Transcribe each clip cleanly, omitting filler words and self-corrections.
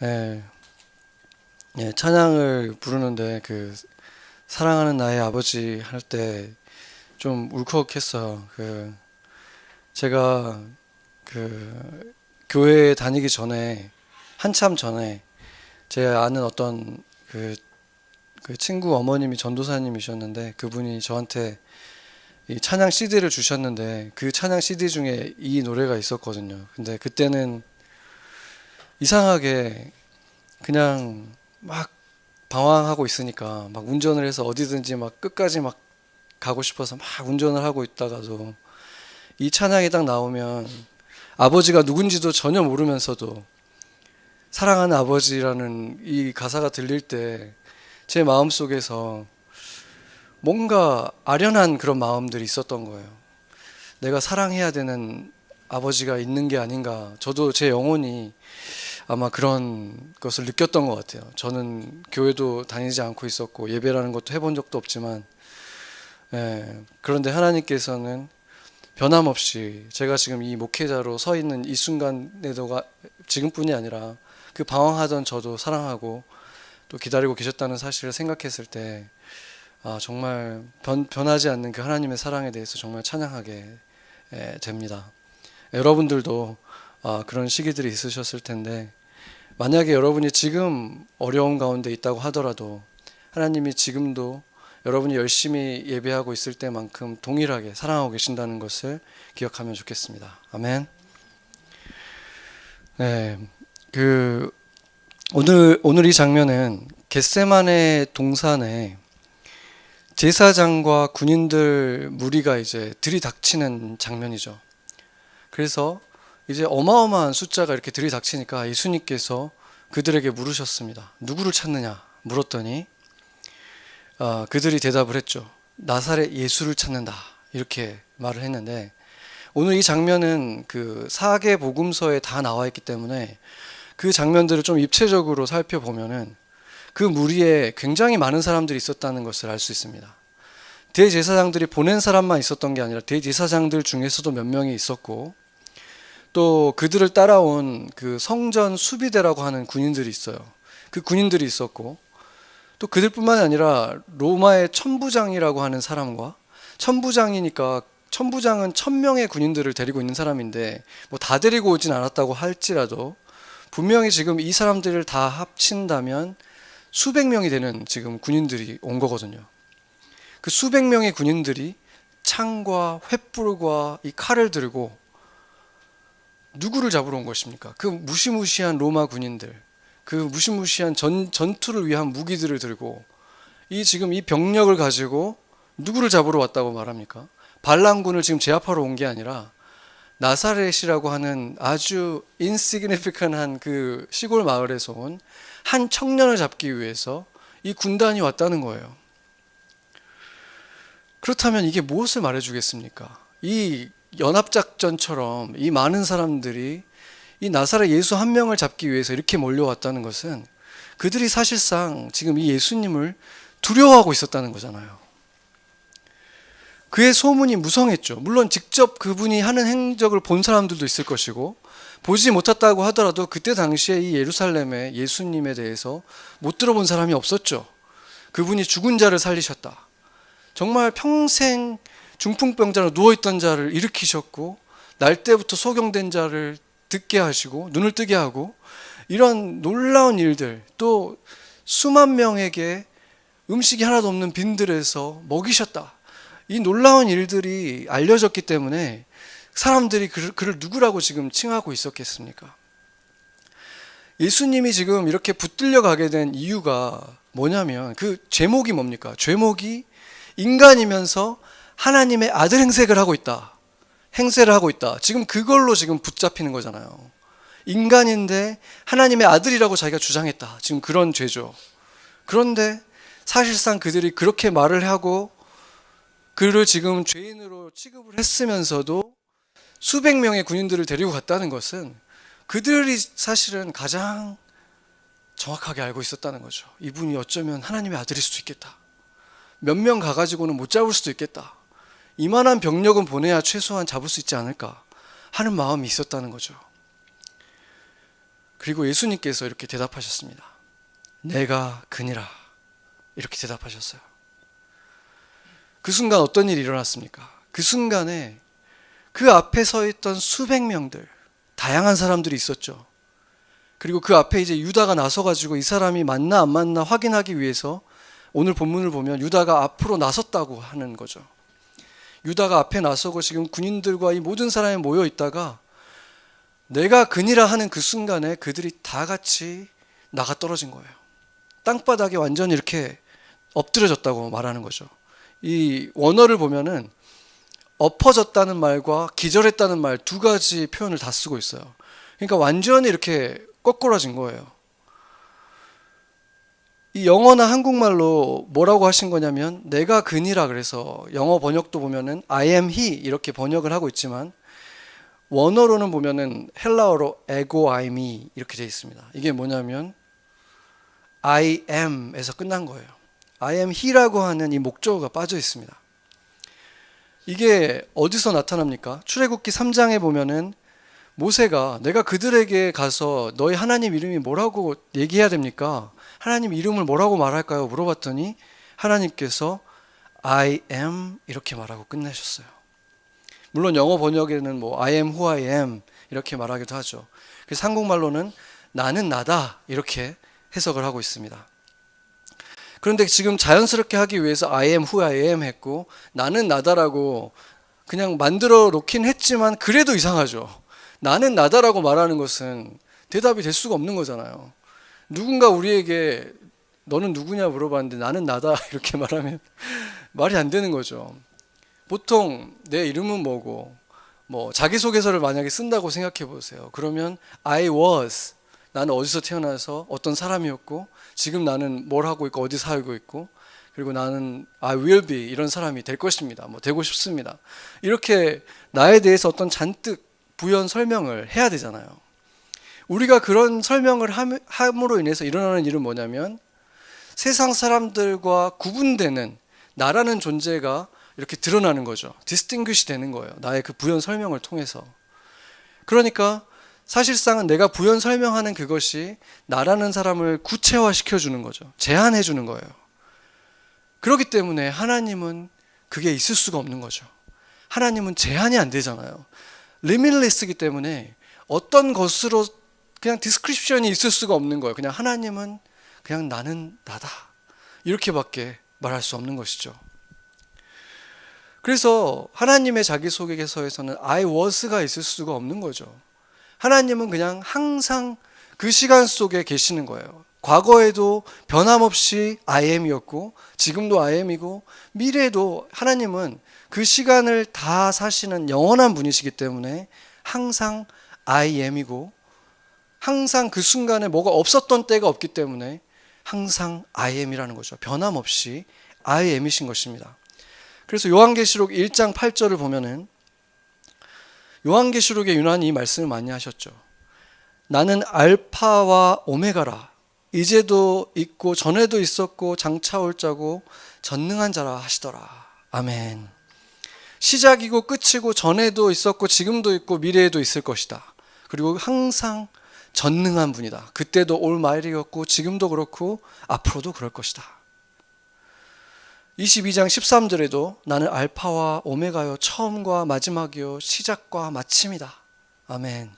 예, 찬양을 부르는데 사랑하는 나의 아버지 할 때 좀 울컥했어요. 제가 교회에 다니기 전에 한참 전에 제 아는 어떤 그 친구 어머님이 전도사님이셨는데 그분이 저한테 이 찬양 CD를 주셨는데 그 찬양 CD 중에 이 노래가 있었거든요. 근데 그때는 이상하게 그냥 막 방황하고 있으니까 막 운전을 해서 어디든지 막 끝까지 막 가고 싶어서 막 운전을 하고 있다가도 이 찬양이 딱 나오면 아버지가 누군지도 전혀 모르면서도 사랑하는 아버지라는 이 가사가 들릴 때 제 마음속에서 뭔가 아련한 그런 마음들이 있었던 거예요. 내가 사랑해야 되는 아버지가 있는 게 아닌가. 저도 제 영혼이 아마 그런 것을 느꼈던 것 같아요. 저는 교회도 다니지 않고 있었고 예배라는 것도 해본 적도 없지만, 그런데 하나님께서는 변함없이 제가 지금 이 목회자로 서 있는 이 순간에도가 지금뿐이 아니라 그 방황하던 저도 사랑하고 또 기다리고 계셨다는 사실을 생각했을 때, 정말 변하지 않는 그 하나님의 사랑에 대해서 정말 찬양하게 됩니다. 여러분들도 그런 시기들이 있으셨을 텐데, 만약에 여러분이 지금 어려운 가운데 있다고 하더라도 하나님이 지금도 여러분이 열심히 예배하고 있을 때만큼 동일하게 사랑하고 계신다는 것을 기억하면 좋겠습니다. 아멘. 네, 오늘 이 장면은 겟세마네 동산에 제사장과 군인들 무리가 이제 들이닥치는 장면이죠. 그래서 이제 어마어마한 숫자가 이렇게 들이닥치니까 예수님께서 그들에게 물으셨습니다. 누구를 찾느냐 물었더니 그들이 대답을 했죠. 나사렛 예수를 찾는다. 이렇게 말을 했는데, 오늘 이 장면은 그 사개 복음서에 다 나와 있기 때문에 그 장면들을 좀 입체적으로 살펴보면은 그 무리에 굉장히 많은 사람들이 있었다는 것을 알 수 있습니다. 대제사장들이 보낸 사람만 있었던 게 아니라 대제사장들 중에서도 몇 명이 있었고, 또 그들을 따라온 그 성전 수비대라고 하는 군인들이 있어요. 그 군인들이 있었고, 또 그들뿐만 아니라 로마의 천부장이라고 하는 사람과, 천부장이니까 천부장은 1000명의 군인들을 데리고 있는 사람인데 뭐 다 데리고 오진 않았다고 할지라도 분명히 지금 이 사람들을 다 합친다면 수백 명이 되는 지금 군인들이 온 거거든요. 그 수백 명의 군인들이 창과 횃불과 이 칼을 들고 누구를 잡으러 온 것입니까? 그 무시무시한 로마 군인들, 그 무시무시한 전투를 위한 무기들을 들고 지금 이 병력을 가지고 누구를 잡으러 왔다고 말합니까? 반란군을 지금 제압하러 온 게 아니라 나사렛이라고 하는 아주 인시그니피컨한 그 시골 마을에서 온 한 청년을 잡기 위해서 이 군단이 왔다는 거예요. 그렇다면 이게 무엇을 말해주겠습니까? 이 연합작전처럼 이 많은 사람들이 이 나사렛 예수 한 명을 잡기 위해서 이렇게 몰려왔다는 것은 그들이 사실상 지금 이 예수님을 두려워하고 있었다는 거잖아요. 그의 소문이 무성했죠. 물론 직접 그분이 하는 행적을 본 사람들도 있을 것이고, 보지 못했다고 하더라도 그때 당시에 이 예루살렘에 예수님에 대해서 못 들어본 사람이 없었죠. 그분이 죽은 자를 살리셨다. 정말 평생 중풍병자로 누워있던 자를 일으키셨고, 날 때부터 소경된 자를 듣게 하시고 눈을 뜨게 하고, 이런 놀라운 일들, 또 수만 명에게 음식이 하나도 없는 빈들에서 먹이셨다. 이 놀라운 일들이 알려졌기 때문에 사람들이 그를 누구라고 지금 칭하고 있었겠습니까? 예수님이 지금 이렇게 붙들려 가게 된 이유가 뭐냐면, 그 제목이 뭡니까? 제목이 인간이면서 하나님의 아들 행세를 하고 있다. 행세를 하고 있다. 지금 그걸로 지금 붙잡히는 거잖아요. 인간인데 하나님의 아들이라고 자기가 주장했다. 지금 그런 죄죠. 그런데 사실상 그들이 그렇게 말을 하고 그를 지금 죄인으로 취급을 했으면서도 수백 명의 군인들을 데리고 갔다는 것은 그들이 사실은 가장 정확하게 알고 있었다는 거죠. 이분이 어쩌면 하나님의 아들일 수도 있겠다. 몇 명 가가지고는 못 잡을 수도 있겠다. 이만한 병력은 보내야 최소한 잡을 수 있지 않을까 하는 마음이 있었다는 거죠. 그리고 예수님께서 이렇게 대답하셨습니다. 내가 그니라. 이렇게 대답하셨어요. 그 순간 어떤 일이 일어났습니까? 그 순간에 그 앞에 서 있던 수백 명들, 다양한 사람들이 있었죠. 그리고 그 앞에 이제 유다가 나서가지고 이 사람이 맞나 안 맞나 확인하기 위해서 오늘 본문을 보면 유다가 앞으로 나섰다고 하는 거죠. 유다가 앞에 나서고 지금 군인들과 이 모든 사람이 모여 있다가 내가 그니라 하는 그 순간에 그들이 다 같이 나가 떨어진 거예요. 땅바닥에 완전히 이렇게 엎드려졌다고 말하는 거죠. 이 원어를 보면은 엎어졌다는 말과 기절했다는 말 두 가지 표현을 다 쓰고 있어요. 그러니까 완전히 이렇게 거꾸러진 거예요. 이 영어나 한국말로 뭐라고 하신 거냐면 내가 그니라, 그래서 영어 번역도 보면은 I am he 이렇게 번역을 하고 있지만 원어로는 보면은 헬라어로 ego I me 이렇게 되어 있습니다. 이게 뭐냐면 I am에서 끝난 거예요. I am he라고 하는 이 목적어가 빠져 있습니다. 이게 어디서 나타납니까? 출애굽기 3장에 보면은 모세가 내가 그들에게 가서 너희 하나님 이름이 뭐라고 얘기해야 됩니까? 하나님 이름을 뭐라고 말할까요? 물어봤더니 하나님께서 I am 이렇게 말하고 끝내셨어요. 물론 영어 번역에는 뭐 I am who I am 이렇게 말하기도 하죠. 그래서 한국말로는 나는 나다 이렇게 해석을 하고 있습니다. 그런데 지금 자연스럽게 하기 위해서 I am who I am 했고 나는 나다라고 그냥 만들어 놓긴 했지만 그래도 이상하죠. 나는 나다라고 말하는 것은 대답이 될 수가 없는 거잖아요. 누군가 우리에게 너는 누구냐 물어봤는데 나는 나다 이렇게 말하면 말이 안 되는 거죠. 보통 내 이름은 뭐고 뭐 자기소개서를 만약에 쓴다고 생각해 보세요. 그러면 I was, 나는 어디서 태어나서 어떤 사람이었고 지금 나는 뭘 하고 있고 어디 살고 있고 그리고 나는 I will be 이런 사람이 될 것입니다. 뭐 되고 싶습니다. 이렇게 나에 대해서 어떤 잔뜩 부연 설명을 해야 되잖아요. 우리가 그런 설명을 함으로 인해서 일어나는 일은 뭐냐면 세상 사람들과 구분되는 나라는 존재가 이렇게 드러나는 거죠. distinguish 되는 거예요. 나의 그 부연 설명을 통해서. 그러니까 사실상은 내가 부연 설명하는 그것이 나라는 사람을 구체화시켜 주는 거죠. 제한해 주는 거예요. 그렇기 때문에 하나님은 그게 있을 수가 없는 거죠. 하나님은 제한이 안 되잖아요. limitless이기 때문에 어떤 것으로 그냥 디스크립션이 있을 수가 없는 거예요. 그냥 하나님은 그냥 나는 나다 이렇게밖에 말할 수 없는 것이죠. 그래서 하나님의 자기소개서에서는 I was가 있을 수가 없는 거죠. 하나님은 그냥 항상 그 시간 속에 계시는 거예요. 과거에도 변함없이 I am이었고 지금도 I am이고 미래에도 하나님은 그 시간을 다 사시는 영원한 분이시기 때문에 항상 I am이고 항상 그 순간에 뭐가 없었던 때가 없기 때문에 항상 I am이라는 거죠. 변함없이 I am이신 것입니다. 그래서 요한계시록 1장 8절을 보면은 요한계시록에 유난히 이 말씀을 많이 하셨죠. 나는 알파와 오메가라. 이제도 있고 전에도 있었고 장차 올 자고 전능한 자라 하시더라. 아멘. 시작이고 끝이고 전에도 있었고 지금도 있고 미래에도 있을 것이다. 그리고 항상 전능한 분이다. 그때도 올마이리였고 지금도 그렇고 앞으로도 그럴 것이다. 22장 13절에도 나는 알파와 오메가요 처음과 마지막이요 시작과 마침이다. 아멘.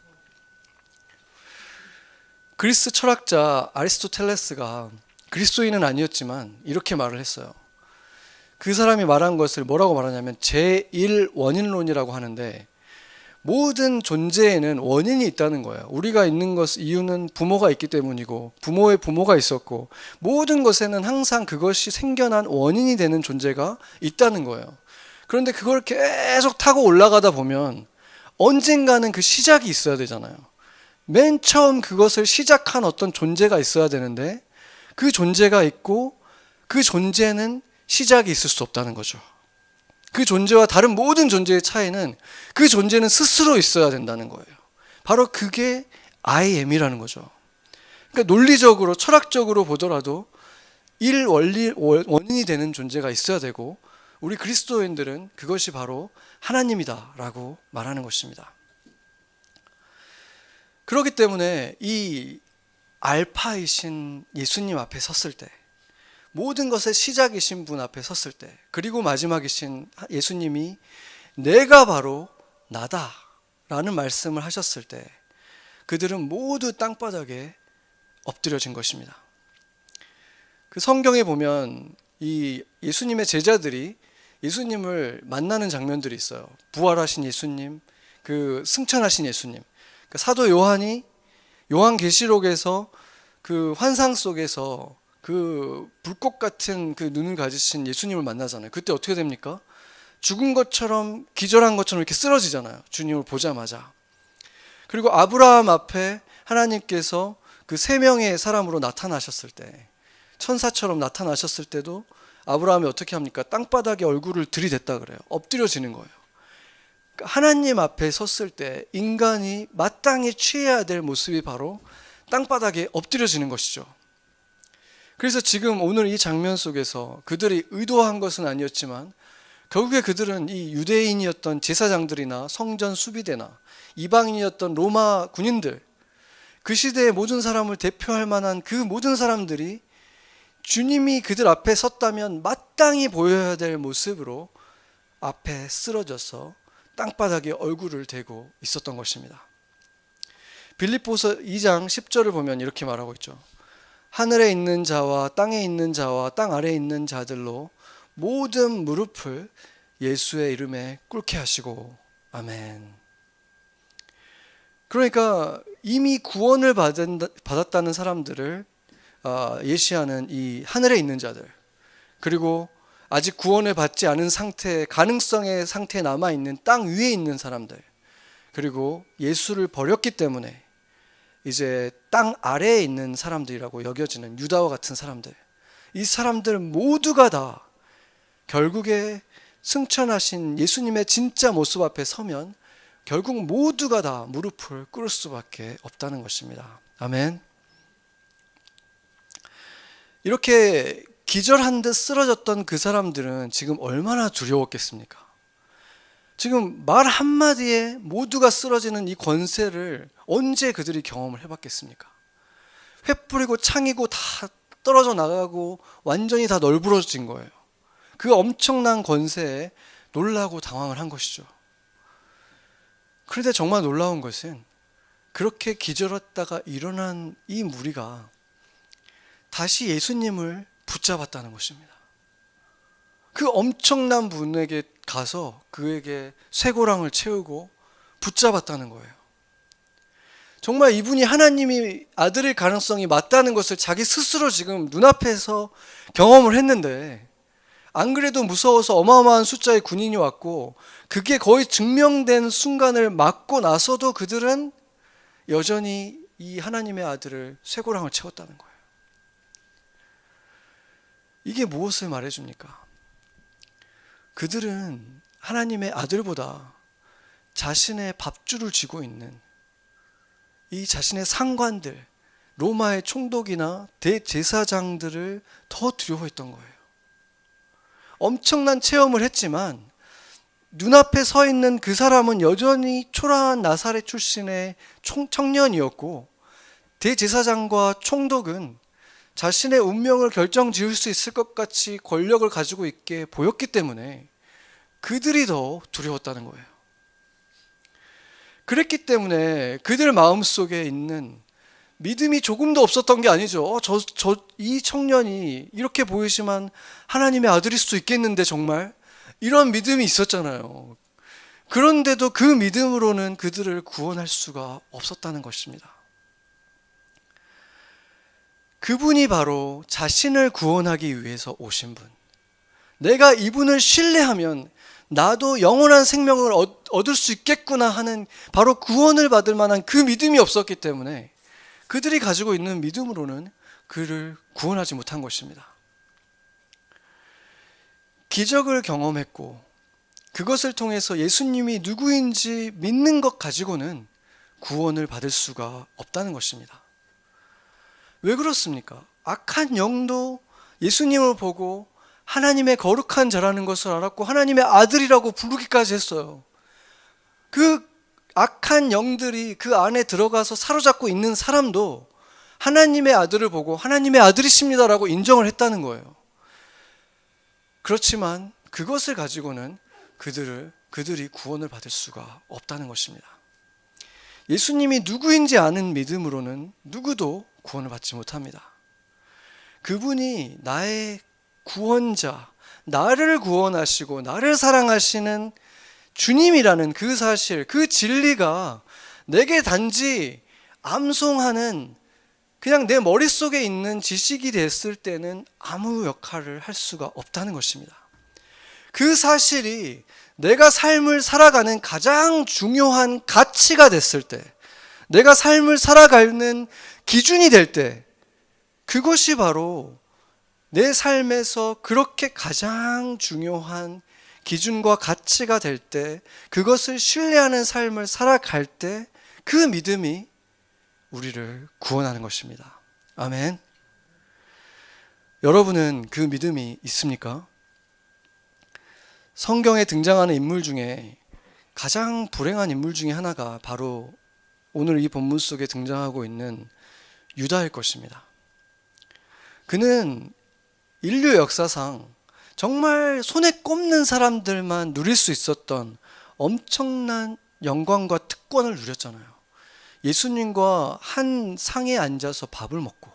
그리스 철학자 아리스토텔레스가 그리스도인은 아니었지만 이렇게 말을 했어요. 그 사람이 말한 것을 뭐라고 말하냐면 제1원인론이라고 하는데 모든 존재에는 원인이 있다는 거예요. 우리가 있는 것 이유는 부모가 있기 때문이고 부모의 부모가 있었고 모든 것에는 항상 그것이 생겨난 원인이 되는 존재가 있다는 거예요. 그런데 그걸 계속 타고 올라가다 보면 언젠가는 그 시작이 있어야 되잖아요. 맨 처음 그것을 시작한 어떤 존재가 있어야 되는데 그 존재가 있고 그 존재는 시작이 있을 수 없다는 거죠. 그 존재와 다른 모든 존재의 차이는 그 존재는 스스로 있어야 된다는 거예요. 바로 그게 I am이라는 거죠. 그러니까 논리적으로 철학적으로 보더라도 원인이 되는 존재가 있어야 되고 우리 그리스도인들은 그것이 바로 하나님이다라고 말하는 것입니다. 그렇기 때문에 이 알파이신 예수님 앞에 섰을 때, 모든 것의 시작이신 분 앞에 섰을 때, 그리고 마지막이신 예수님이 내가 바로 나다 라는 말씀을 하셨을 때 그들은 모두 땅바닥에 엎드려진 것입니다. 그 성경에 보면 이 예수님의 제자들이 예수님을 만나는 장면들이 있어요. 부활하신 예수님, 그 승천하신 예수님. 그 사도 요한이 요한계시록에서 그 환상 속에서 그 불꽃 같은 그 눈을 가지신 예수님을 만나잖아요. 그때 어떻게 됩니까? 죽은 것처럼, 기절한 것처럼 이렇게 쓰러지잖아요. 주님을 보자마자. 그리고 아브라함 앞에 하나님께서 그 세 명의 사람으로 나타나셨을 때, 천사처럼 나타나셨을 때도 아브라함이 어떻게 합니까? 땅바닥에 얼굴을 들이댔다 그래요. 엎드려지는 거예요. 하나님 앞에 섰을 때 인간이 마땅히 취해야 될 모습이 바로 땅바닥에 엎드려지는 것이죠. 그래서 지금 오늘 이 장면 속에서 그들이 의도한 것은 아니었지만 결국에 그들은 이 유대인이었던 제사장들이나 성전 수비대나 이방인이었던 로마 군인들, 그 시대의 모든 사람을 대표할 만한 그 모든 사람들이 주님이 그들 앞에 섰다면 마땅히 보여야 될 모습으로 앞에 쓰러져서 땅바닥에 얼굴을 대고 있었던 것입니다. 빌립보서 2장 10절을 보면 이렇게 말하고 있죠. 하늘에 있는 자와 땅에 있는 자와 땅 아래에 있는 자들로 모든 무릎을 예수의 이름에 꿇게 하시고 아멘. 그러니까 이미 구원을 받았다는 사람들을 예시하는 이 하늘에 있는 자들, 그리고 아직 구원을 받지 않은 상태, 가능성의 상태에 남아있는 땅 위에 있는 사람들, 그리고 예수를 버렸기 때문에 이제 땅 아래에 있는 사람들이라고 여겨지는 유다와 같은 사람들, 이 사람들 모두가 다 결국에 승천하신 예수님의 진짜 모습 앞에 서면 결국 모두가 다 무릎을 꿇을 수밖에 없다는 것입니다. 아멘. 이렇게 기절한 듯 쓰러졌던 그 사람들은 지금 얼마나 두려웠겠습니까? 지금 말 한마디에 모두가 쓰러지는 이 권세를 언제 그들이 경험을 해봤겠습니까? 횃불이고 창이고 다 떨어져 나가고 완전히 다 널브러진 거예요. 그 엄청난 권세에 놀라고 당황을 한 것이죠. 그런데 정말 놀라운 것은 그렇게 기절했다가 일어난 이 무리가 다시 예수님을 붙잡았다는 것입니다. 그 엄청난 분에게 가서 그에게 쇠고랑을 채우고 붙잡았다는 거예요. 정말 이분이 하나님이 아들일 가능성이 맞다는 것을 자기 스스로 지금 눈앞에서 경험을 했는데, 안 그래도 무서워서 어마어마한 숫자의 군인이 왔고 그게 거의 증명된 순간을 맞고 나서도 그들은 여전히 이 하나님의 아들을 쇠고랑을 채웠다는 거예요. 이게 무엇을 말해줍니까? 그들은 하나님의 아들보다 자신의 밥줄을 쥐고 있는 이 자신의 상관들, 로마의 총독이나 대제사장들을 더 두려워했던 거예요. 엄청난 체험을 했지만 눈앞에 서 있는 그 사람은 여전히 초라한 나사렛 출신의 청년이었고, 대제사장과 총독은 자신의 운명을 결정지을 수 있을 것 같이 권력을 가지고 있게 보였기 때문에 그들이 더 두려웠다는 거예요. 그랬기 때문에 그들 마음속에 있는 믿음이 조금도 없었던 게 아니죠. 이 청년이 이렇게 보이지만 하나님의 아들일 수도 있겠는데 정말? 이런 믿음이 있었잖아요. 그런데도 그 믿음으로는 그들을 구원할 수가 없었다는 것입니다. 그분이 바로 자신을 구원하기 위해서 오신 분. 내가 이분을 신뢰하면 나도 영원한 생명을 얻을 수 있겠구나 하는 바로 구원을 받을 만한 그 믿음이 없었기 때문에 그들이 가지고 있는 믿음으로는 그를 구원하지 못한 것입니다. 기적을 경험했고 그것을 통해서 예수님이 누구인지 믿는 것 가지고는 구원을 받을 수가 없다는 것입니다. 왜 그렇습니까? 악한 영도 예수님을 보고 하나님의 거룩한 자라는 것을 알았고 하나님의 아들이라고 부르기까지 했어요. 그 악한 영들이 그 안에 들어가서 사로잡고 있는 사람도 하나님의 아들을 보고 하나님의 아들이십니다라고 인정을 했다는 거예요. 그렇지만 그것을 가지고는 그들이 구원을 받을 수가 없다는 것입니다. 예수님이 누구인지 아는 믿음으로는 누구도 구원을 받지 못합니다. 그분이 나의 구원자, 나를 구원하시고 나를 사랑하시는 주님이라는 그 사실, 그 진리가 내게 단지 암송하는 그냥 내 머릿속에 있는 지식이 됐을 때는 아무 역할을 할 수가 없다는 것입니다. 그 사실이 내가 삶을 살아가는 가장 중요한 가치가 됐을 때, 내가 삶을 살아가는 기준이 될 때, 그것이 바로 내 삶에서 그렇게 가장 중요한 기준과 가치가 될 때, 그것을 신뢰하는 삶을 살아갈 때 그 믿음이 우리를 구원하는 것입니다. 아멘. 여러분은 그 믿음이 있습니까? 성경에 등장하는 인물 중에 가장 불행한 인물 중에 하나가 바로 오늘 이 본문 속에 등장하고 있는 유다일 것입니다. 그는 인류 역사상 정말 손에 꼽는 사람들만 누릴 수 있었던 엄청난 영광과 특권을 누렸잖아요. 예수님과 한 상에 앉아서 밥을 먹고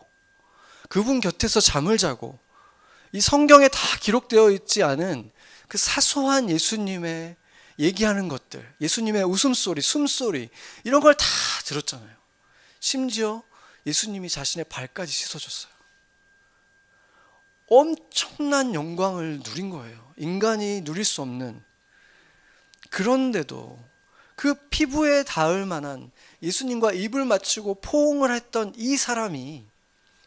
그분 곁에서 잠을 자고 이 성경에 다 기록되어 있지 않은 그 사소한 예수님의 얘기하는 것들, 예수님의 웃음소리, 숨소리 이런 걸 다 들었잖아요. 심지어 예수님이 자신의 발까지 씻어줬어요. 엄청난 영광을 누린 거예요. 인간이 누릴 수 없는. 그런데도 그 피부에 닿을 만한 예수님과 입을 맞추고 포옹을 했던 이 사람이,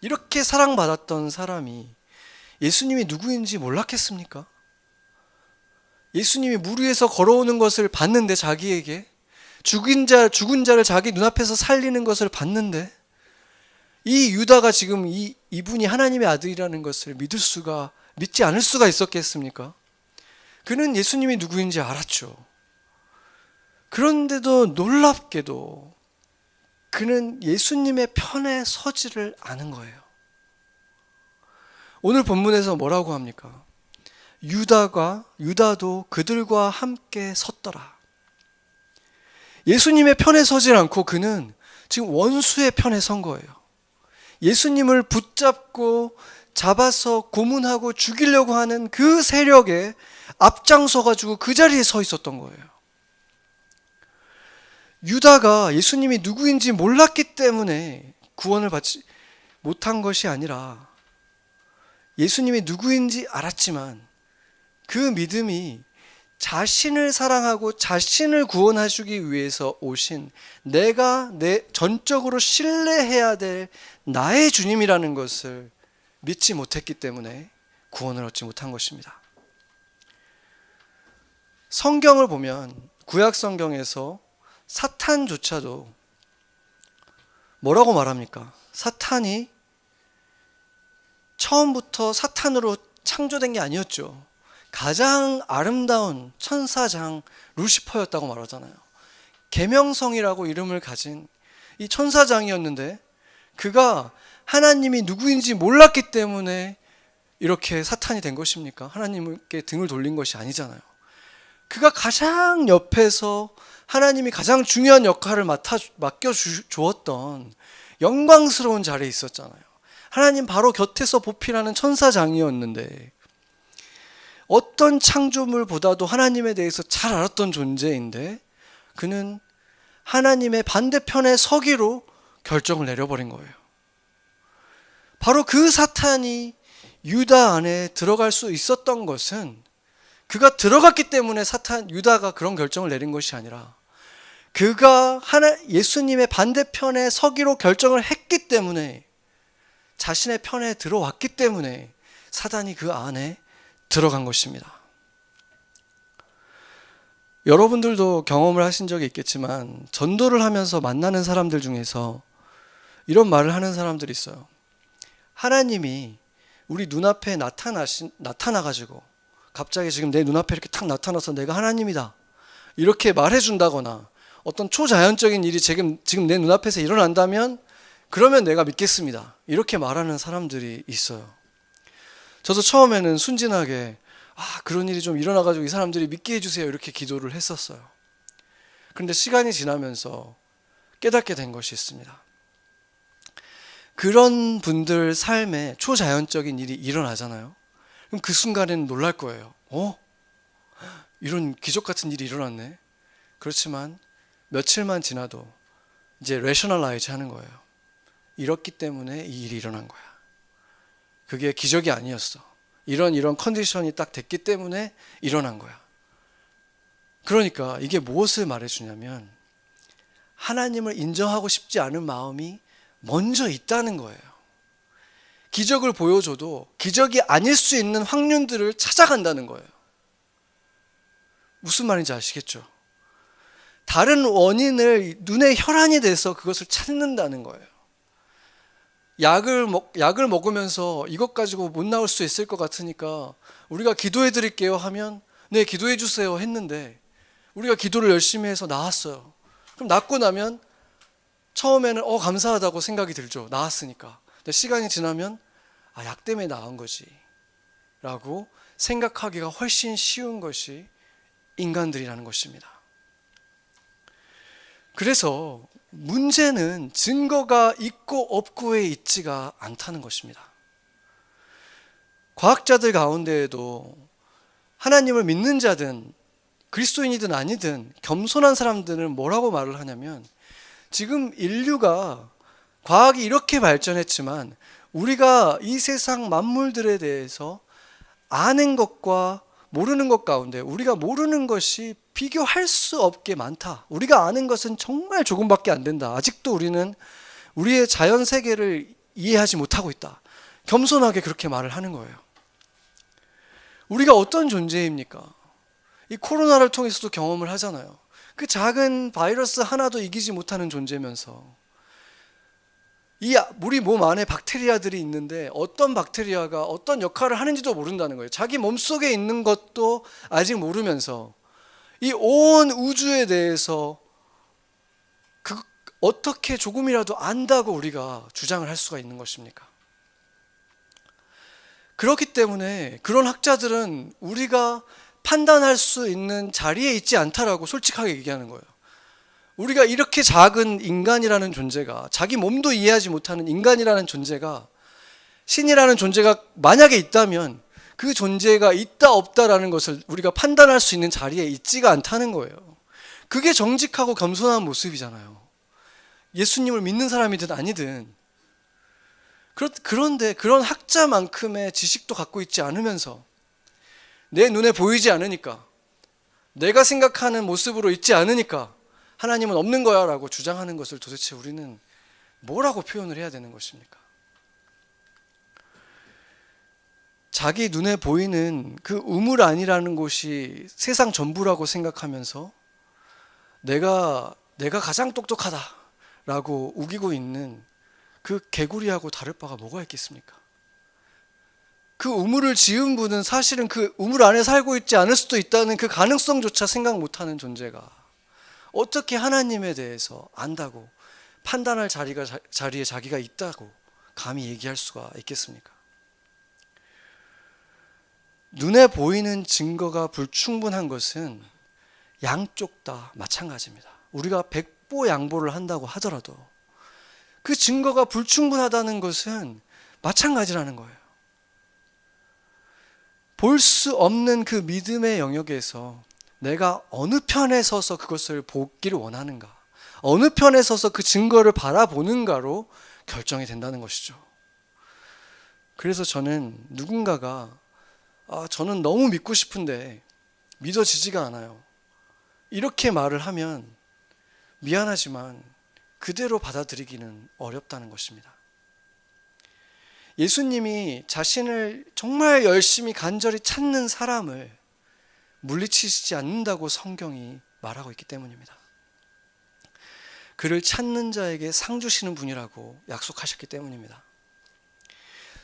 이렇게 사랑받았던 사람이 예수님이 누구인지 몰랐겠습니까? 예수님이 물 위에서 걸어오는 것을 봤는데, 자기에게 죽은 자를 자기 눈앞에서 살리는 것을 봤는데, 이 유다가 지금 이분이 하나님의 아들이라는 것을 믿지 않을 수가 있었겠습니까? 그는 예수님이 누구인지 알았죠. 그런데도 놀랍게도 그는 예수님의 편에 서지를 않은 거예요. 오늘 본문에서 뭐라고 합니까? 유다도 그들과 함께 섰더라. 예수님의 편에 서질 않고 그는 지금 원수의 편에 선 거예요. 예수님을 붙잡고 잡아서 고문하고 죽이려고 하는 그 세력에 앞장서 가지고 그 자리에 서 있었던 거예요. 유다가 예수님이 누구인지 몰랐기 때문에 구원을 받지 못한 것이 아니라, 예수님이 누구인지 알았지만 그 믿음이 자신을 사랑하고 자신을 구원하시기 위해서 오신, 내가 전적으로 신뢰해야 될 나의 주님이라는 것을 믿지 못했기 때문에 구원을 얻지 못한 것입니다. 성경을 보면 구약 성경에서 사탄조차도 뭐라고 말합니까? 사탄이 처음부터 사탄으로 창조된 게 아니었죠. 가장 아름다운 천사장 루시퍼였다고 말하잖아요. 계명성이라고 이름을 가진 이 천사장이었는데, 그가 하나님이 누구인지 몰랐기 때문에 이렇게 사탄이 된 것입니까? 하나님께 등을 돌린 것이 아니잖아요. 그가 가장 옆에서 하나님이 가장 중요한 역할을 맡겨주었던 영광스러운 자리에 있었잖아요. 하나님 바로 곁에서 보필하는 천사장이었는데, 어떤 창조물보다도 하나님에 대해서 잘 알았던 존재인데 그는 하나님의 반대편에 서기로 결정을 내려버린 거예요. 바로 그 사탄이 유다 안에 들어갈 수 있었던 것은, 그가 들어갔기 때문에 유다가 그런 결정을 내린 것이 아니라, 그가 예수님의 반대편에 서기로 결정을 했기 때문에, 자신의 편에 들어왔기 때문에 사단이 그 안에 들어간 것입니다. 여러분들도 경험을 하신 적이 있겠지만, 전도를 하면서 만나는 사람들 중에서 이런 말을 하는 사람들이 있어요. 하나님이 우리 눈앞에 나타나가지고 갑자기 지금 내 눈앞에 이렇게 탁 나타나서 내가 하나님이다 이렇게 말해준다거나, 어떤 초자연적인 일이 지금 내 눈앞에서 일어난다면 그러면 내가 믿겠습니다. 이렇게 말하는 사람들이 있어요. 저도 처음에는 순진하게 그런 일이 좀 일어나가지고 이 사람들이 믿게 해주세요 이렇게 기도를 했었어요. 그런데 시간이 지나면서 깨닫게 된 것이 있습니다. 그런 분들 삶에 초자연적인 일이 일어나잖아요. 그럼 그 순간에는 놀랄 거예요. 이런 기적 같은 일이 일어났네. 그렇지만 며칠만 지나도 이제 레셔널라이즈 하는 거예요. 이렇기 때문에 이 일이 일어난 거야. 그게 기적이 아니었어. 이런 컨디션이 딱 됐기 때문에 일어난 거야. 그러니까 이게 무엇을 말해주냐면 하나님을 인정하고 싶지 않은 마음이 먼저 있다는 거예요. 기적을 보여줘도 기적이 아닐 수 있는 확률들을 찾아간다는 거예요. 무슨 말인지 아시겠죠? 다른 원인을 눈에 혈안이 돼서 그것을 찾는다는 거예요. 약을 먹으면서 이것 가지고 못 나올 수 있을 것 같으니까 우리가 기도해 드릴게요 하면 네 기도해 주세요 했는데 우리가 기도를 열심히 해서 나았어요. 그럼 낫고 나면 처음에는 감사하다고 생각이 들죠. 나았으니까. 근데 시간이 지나면 약 때문에 나은 거지 라고 생각하기가 훨씬 쉬운 것이 인간들이라는 것입니다. 그래서 문제는 증거가 있고 없고에 있지가 않다는 것입니다. 과학자들 가운데에도 하나님을 믿는 자든 그리스도인이든 아니든 겸손한 사람들은 뭐라고 말을 하냐면 지금 인류가 과학이 이렇게 발전했지만 우리가 이 세상 만물들에 대해서 아는 것과 모르는 것 가운데 우리가 모르는 것이 비교할 수 없게 많다. 우리가 아는 것은 정말 조금밖에 안 된다. 아직도 우리는 우리의 자연 세계를 이해하지 못하고 있다. 겸손하게 그렇게 말을 하는 거예요. 우리가 어떤 존재입니까? 이 코로나를 통해서도 경험을 하잖아요. 그 작은 바이러스 하나도 이기지 못하는 존재면서 우리 몸 안에 박테리아들이 있는데 어떤 박테리아가 어떤 역할을 하는지도 모른다는 거예요. 자기 몸속에 있는 것도 아직 모르면서 이 온 우주에 대해서 어떻게 조금이라도 안다고 우리가 주장을 할 수가 있는 것입니까? 그렇기 때문에 그런 학자들은 우리가 판단할 수 있는 자리에 있지 않다라고 솔직하게 얘기하는 거예요. 우리가 이렇게 작은 인간이라는 존재가 자기 몸도 이해하지 못하는 인간이라는 존재가 신이라는 존재가 만약에 있다면 그 존재가 있다 없다라는 것을 우리가 판단할 수 있는 자리에 있지가 않다는 거예요. 그게 정직하고 겸손한 모습이잖아요. 예수님을 믿는 사람이든 아니든. 그런데 그런 학자만큼의 지식도 갖고 있지 않으면서 내 눈에 보이지 않으니까 내가 생각하는 모습으로 있지 않으니까 하나님은 없는 거야 라고 주장하는 것을 도대체 우리는 뭐라고 표현을 해야 되는 것입니까? 자기 눈에 보이는 그 우물 안이라는 곳이 세상 전부라고 생각하면서 내가 가장 똑똑하다라고 우기고 있는 그 개구리하고 다를 바가 뭐가 있겠습니까? 그 우물을 지은 분은 사실은 그 우물 안에 살고 있지 않을 수도 있다는 그 가능성조차 생각 못하는 존재가 어떻게 하나님에 대해서 안다고 판단할 자리에 자기가 있다고 감히 얘기할 수가 있겠습니까? 눈에 보이는 증거가 불충분한 것은 양쪽 다 마찬가지입니다. 우리가 백보양보를 한다고 하더라도 그 증거가 불충분하다는 것은 마찬가지라는 거예요. 볼 수 없는 그 믿음의 영역에서 내가 어느 편에 서서 그것을 보기를 원하는가, 어느 편에 서서 그 증거를 바라보는가로 결정이 된다는 것이죠. 그래서 저는 누군가가 저는 너무 믿고 싶은데 믿어지지가 않아요, 이렇게 말을 하면 미안하지만 그대로 받아들이기는 어렵다는 것입니다. 예수님이 자신을 정말 열심히 간절히 찾는 사람을 물리치시지 않는다고 성경이 말하고 있기 때문입니다. 그를 찾는 자에게 상 주시는 분이라고 약속하셨기 때문입니다.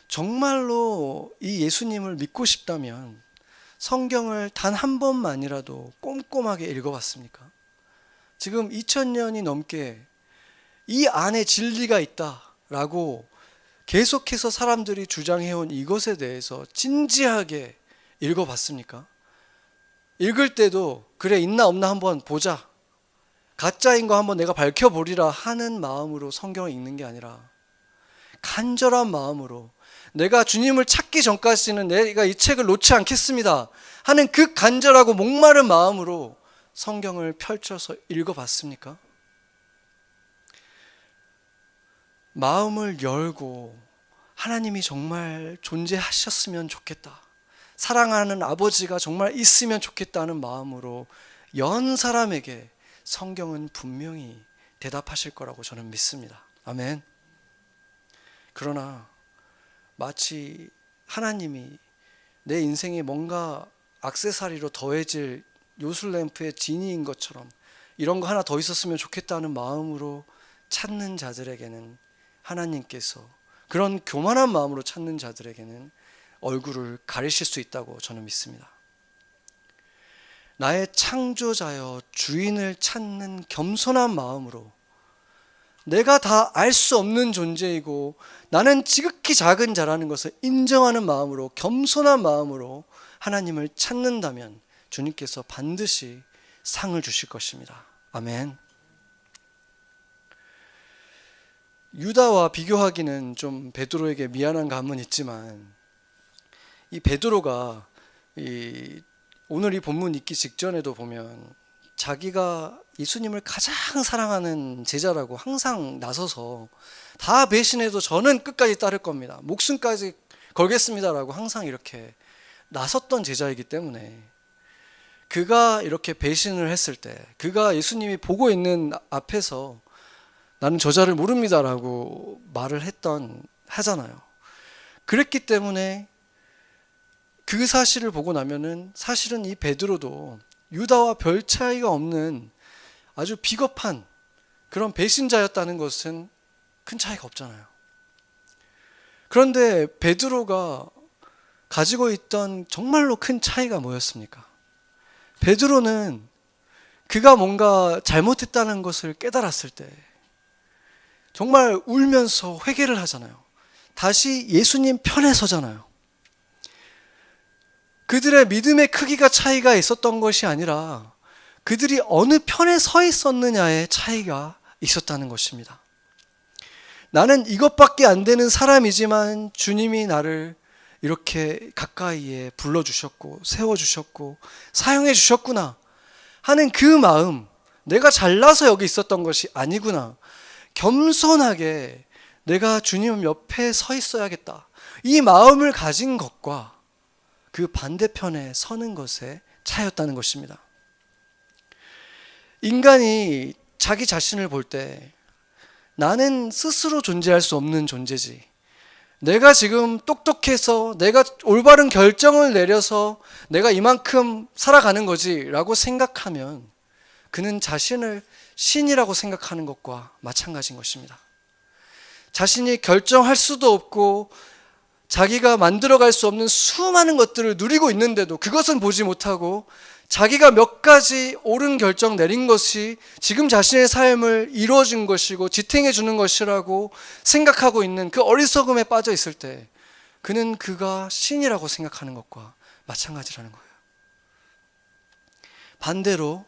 정말로 이 예수님을 믿고 싶다면 성경을 단 한 번만이라도 꼼꼼하게 읽어봤습니까? 지금 2000년이 넘게 이 안에 진리가 있다라고 계속해서 사람들이 주장해온 이것에 대해서 진지하게 읽어봤습니까? 읽을 때도 그래 있나 없나 한번 보자, 가짜인 거 한번 내가 밝혀보리라 하는 마음으로 성경을 읽는 게 아니라 간절한 마음으로 내가 주님을 찾기 전까지는 내가 이 책을 놓지 않겠습니다 하는 그 간절하고 목마른 마음으로 성경을 펼쳐서 읽어봤습니까? 마음을 열고 하나님이 정말 존재하셨으면 좋겠다, 사랑하는 아버지가 정말 있으면 좋겠다는 마음으로 연 사람에게 성경은 분명히 대답하실 거라고 저는 믿습니다. 아멘. 그러나 마치 하나님이 내 인생에 뭔가 액세서리로 더해질 요술램프의 지니인 것처럼 이런 거 하나 더 있었으면 좋겠다는 마음으로 찾는 자들에게는 하나님께서, 그런 교만한 마음으로 찾는 자들에게는 얼굴을 가리실 수 있다고 저는 믿습니다. 나의 창조자여 주인을 찾는 겸손한 마음으로, 내가 다 알 수 없는 존재이고 나는 지극히 작은 자라는 것을 인정하는 마음으로, 겸손한 마음으로 하나님을 찾는다면 주님께서 반드시 상을 주실 것입니다. 아멘. 유다와 비교하기는 좀 베드로에게 미안한 감은 있지만, 이 베드로가 오늘 이 본문 읽기 직전에도 보면 자기가 예수님을 가장 사랑하는 제자라고 항상 나서서 다 배신해도 저는 끝까지 따를 겁니다, 목숨까지 걸겠습니다라고 항상 이렇게 나섰던 제자이기 때문에, 그가 이렇게 배신을 했을 때, 그가 예수님이 보고 있는 앞에서 나는 저자를 모릅니다라고 말을 하잖아요. 그랬기 때문에 그 사실을 보고 나면은 사실은 이 베드로도 유다와 별 차이가 없는 아주 비겁한 그런 배신자였다는 것은 큰 차이가 없잖아요. 그런데 베드로가 가지고 있던 정말로 큰 차이가 뭐였습니까? 베드로는 그가 뭔가 잘못했다는 것을 깨달았을 때 정말 울면서 회개를 하잖아요. 다시 예수님 편에 서잖아요. 그들의 믿음의 크기가 차이가 있었던 것이 아니라 그들이 어느 편에 서 있었느냐의 차이가 있었다는 것입니다. 나는 이것밖에 안 되는 사람이지만 주님이 나를 이렇게 가까이에 불러주셨고 세워주셨고 사용해 주셨구나 하는 그 마음, 내가 잘나서 여기 있었던 것이 아니구나, 겸손하게 내가 주님 옆에 서 있어야겠다, 이 마음을 가진 것과 그 반대편에 서는 것의 차이였다는 것입니다. 인간이 자기 자신을 볼 때 나는 스스로 존재할 수 없는 존재지, 내가 지금 똑똑해서 내가 올바른 결정을 내려서 내가 이만큼 살아가는 거지 라고 생각하면 그는 자신을 신이라고 생각하는 것과 마찬가지인 것입니다. 자신이 결정할 수도 없고 자기가 만들어갈 수 없는 수많은 것들을 누리고 있는데도 그것은 보지 못하고 자기가 몇 가지 옳은 결정 내린 것이 지금 자신의 삶을 이루어준 것이고 지탱해 주는 것이라고 생각하고 있는 그 어리석음에 빠져 있을 때 그는 그가 신이라고 생각하는 것과 마찬가지라는 거예요. 반대로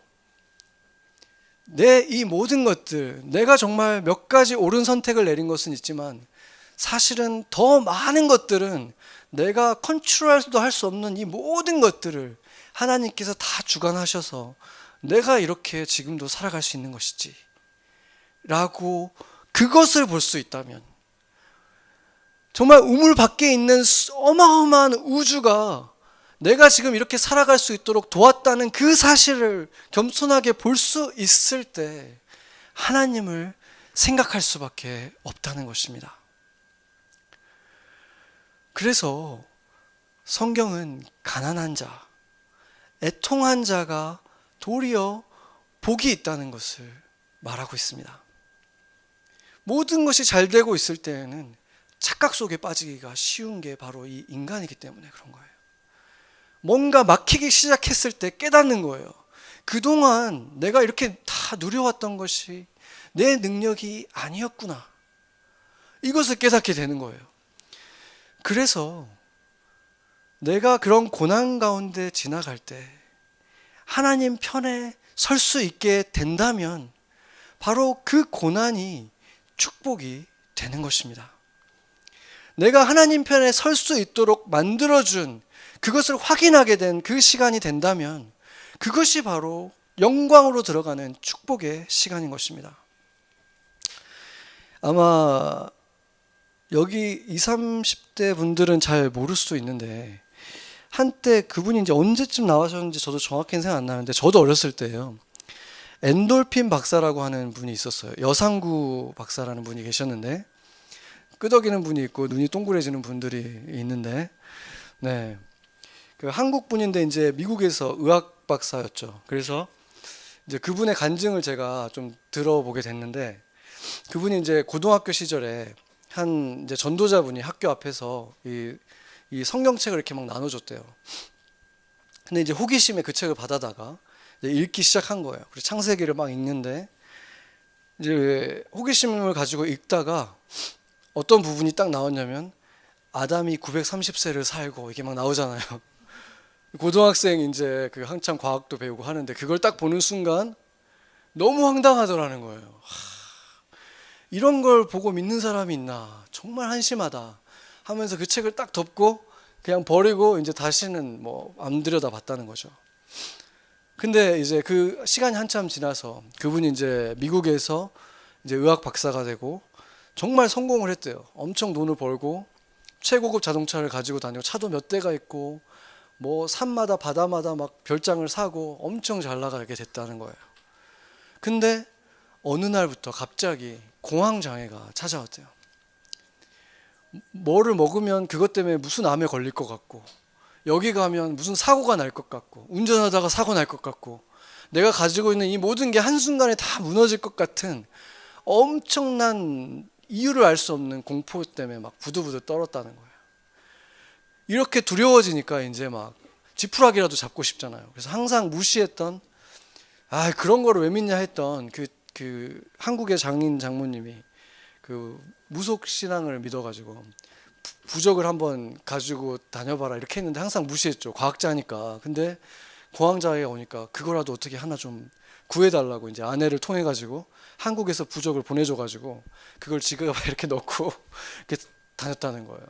내 이 모든 것들, 내가 정말 몇 가지 옳은 선택을 내린 것은 있지만 사실은 더 많은 것들은 내가 컨트롤도 할 수 없는 이 모든 것들을 하나님께서 다 주관하셔서 내가 이렇게 지금도 살아갈 수 있는 것이지 라고 그것을 볼 수 있다면, 정말 우물 밖에 있는 어마어마한 우주가 내가 지금 이렇게 살아갈 수 있도록 도왔다는 그 사실을 겸손하게 볼 수 있을 때 하나님을 생각할 수밖에 없다는 것입니다. 그래서 성경은 가난한 자, 애통한 자가 도리어 복이 있다는 것을 말하고 있습니다. 모든 것이 잘 되고 있을 때에는 착각 속에 빠지기가 쉬운 게 바로 이 인간이기 때문에 그런 거예요. 뭔가 막히기 시작했을 때 깨닫는 거예요. 그동안 내가 이렇게 다 누려왔던 것이 내 능력이 아니었구나. 이것을 깨닫게 되는 거예요. 그래서 내가 그런 고난 가운데 지나갈 때 하나님 편에 설 수 있게 된다면 바로 그 고난이 축복이 되는 것입니다. 내가 하나님 편에 설 수 있도록 만들어준 그것을 확인하게 된 그 시간이 된다면 그것이 바로 영광으로 들어가는 축복의 시간인 것입니다. 아마 여기 20, 30대 분들은 잘 모를 수도 있는데 한때 그분이 이제 언제쯤 나와셨는지 저도 정확히는 생각 안 나는데 저도 어렸을 때예요. 엔돌핀 박사라고 하는 분이 있었어요. 여상구 박사라는 분이 계셨는데 끄덕이는 분이 있고 눈이 동그래지는 분들이 있는데 네. 그 한국 분인데 이제 미국에서 의학 박사였죠. 그래서 이제 그분의 간증을 제가 좀 들어보게 됐는데 그분이 이제 고등학교 시절에 한 이제 전도자분이 학교 앞에서 이 성경책을 이렇게 막 나눠줬대요. 근데 이제 호기심에 그 책을 받아다가 이제 읽기 시작한 거예요. 그래서 창세기를 막 읽는데 이제 호기심을 가지고 읽다가 어떤 부분이 딱 나왔냐면 아담이 930세를 살고 이게 막 나오잖아요. 고등학생 이제 그 한참 과학도 배우고 하는데 그걸 딱 보는 순간 너무 황당하더라는 거예요. 이런 걸 보고 믿는 사람이 있나 정말 한심하다 하면서 그 책을 딱 덮고 그냥 버리고 이제 다시는 뭐 안 들여다봤다는 거죠. 근데 이제 그 시간이 한참 지나서 그분이 이제 미국에서 이제 의학 박사가 되고 정말 성공을 했대요. 엄청 돈을 벌고 최고급 자동차를 가지고 다니고 차도 몇 대가 있고 뭐 산마다 바다마다 막 별장을 사고 엄청 잘 나가게 됐다는 거예요. 근데 어느 날부터 갑자기 공황장애가 찾아왔대요. 뭐를 먹으면 그것 때문에 무슨 암에 걸릴 것 같고 여기 가면 무슨 사고가 날 것 같고 운전하다가 사고 날 것 같고 내가 가지고 있는 이 모든 게 한순간에 다 무너질 것 같은 엄청난 이유를 알 수 없는 공포 때문에 막 부들부들 떨었다는 거예요. 이렇게 두려워지니까 이제 막 지푸라기라도 잡고 싶잖아요. 그래서 항상 무시했던 그런 거를 왜 믿냐 했던 그 한국의 장인 장모님이 그 무속 신앙을 믿어가지고 부적을 한번 가지고 다녀봐라 이렇게 했는데 항상 무시했죠. 과학자니까. 근데 공황장애가 오니까 그거라도 어떻게 하나 좀 구해달라고 이제 아내를 통해 가지고 한국에서 부적을 보내줘가지고 그걸 지갑에 이렇게 넣고 이렇게 다녔다는 거예요.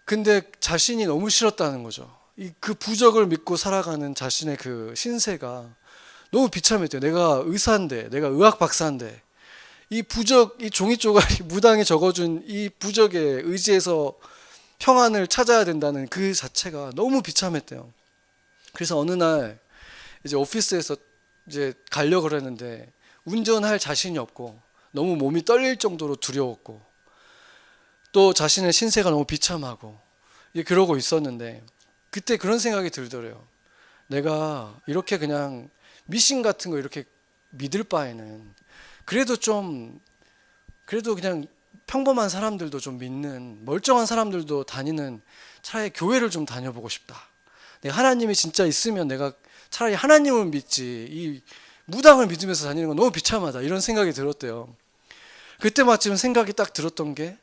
근데 자신이 너무 싫었다는 거죠. 그 부적을 믿고 살아가는 자신의 그 신세가 너무 비참했대요. 내가 의사인데, 내가 의학 박사인데, 이 부적, 이 종이 조각이 무당에 적어준 이 부적에 의지해서 평안을 찾아야 된다는 그 자체가 너무 비참했대요. 그래서 어느 날 이제 오피스에서 이제 가려고 그랬는데 운전할 자신이 없고 너무 몸이 떨릴 정도로 두려웠고 또 자신의 신세가 너무 비참하고 그러고 있었는데 그때 그런 생각이 들더래요. 내가 이렇게 그냥 미신 같은 거 이렇게 믿을 바에는 그래도 그냥 평범한 사람들도 좀 믿는 멀쩡한 사람들도 다니는 차라리 교회를 좀 다녀보고 싶다. 내가 하나님이 진짜 있으면 내가 차라리 하나님을 믿지 이 무당을 믿으면서 다니는 건 너무 비참하다 이런 생각이 들었대요. 그때 마침 생각이 딱 들었던 게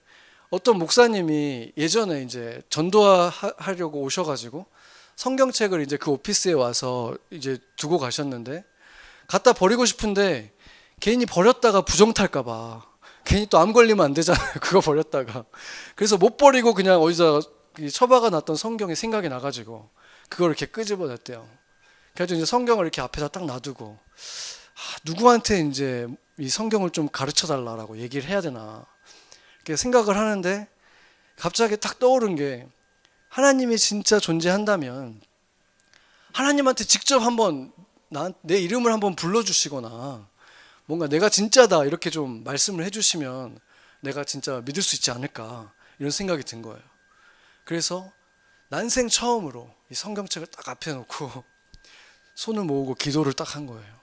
어떤 목사님이 예전에 이제 전도하려고 오셔가지고 성경책을 이제 그 오피스에 와서 이제 두고 가셨는데 갖다 버리고 싶은데 괜히 버렸다가 부정 탈까봐 괜히 또 암 걸리면 안 되잖아요. 그거 버렸다가 그래서 못 버리고 그냥 어디다 처박아 놨던 성경이 생각이 나가지고 그걸 이렇게 끄집어냈대요. 그래서 이제 성경을 이렇게 앞에다 딱 놔두고 누구한테 이제 이 성경을 좀 가르쳐 달라라고 얘기를 해야 되나 이렇게 생각을 하는데 갑자기 딱 떠오른 게 하나님이 진짜 존재한다면 하나님한테 직접 한번 내 이름을 한번 불러주시거나 뭔가 내가 진짜다 이렇게 좀 말씀을 해주시면 내가 진짜 믿을 수 있지 않을까 이런 생각이 든 거예요. 그래서 난생 처음으로 이 성경책을 딱 앞에 놓고 손을 모으고 기도를 딱 한 거예요.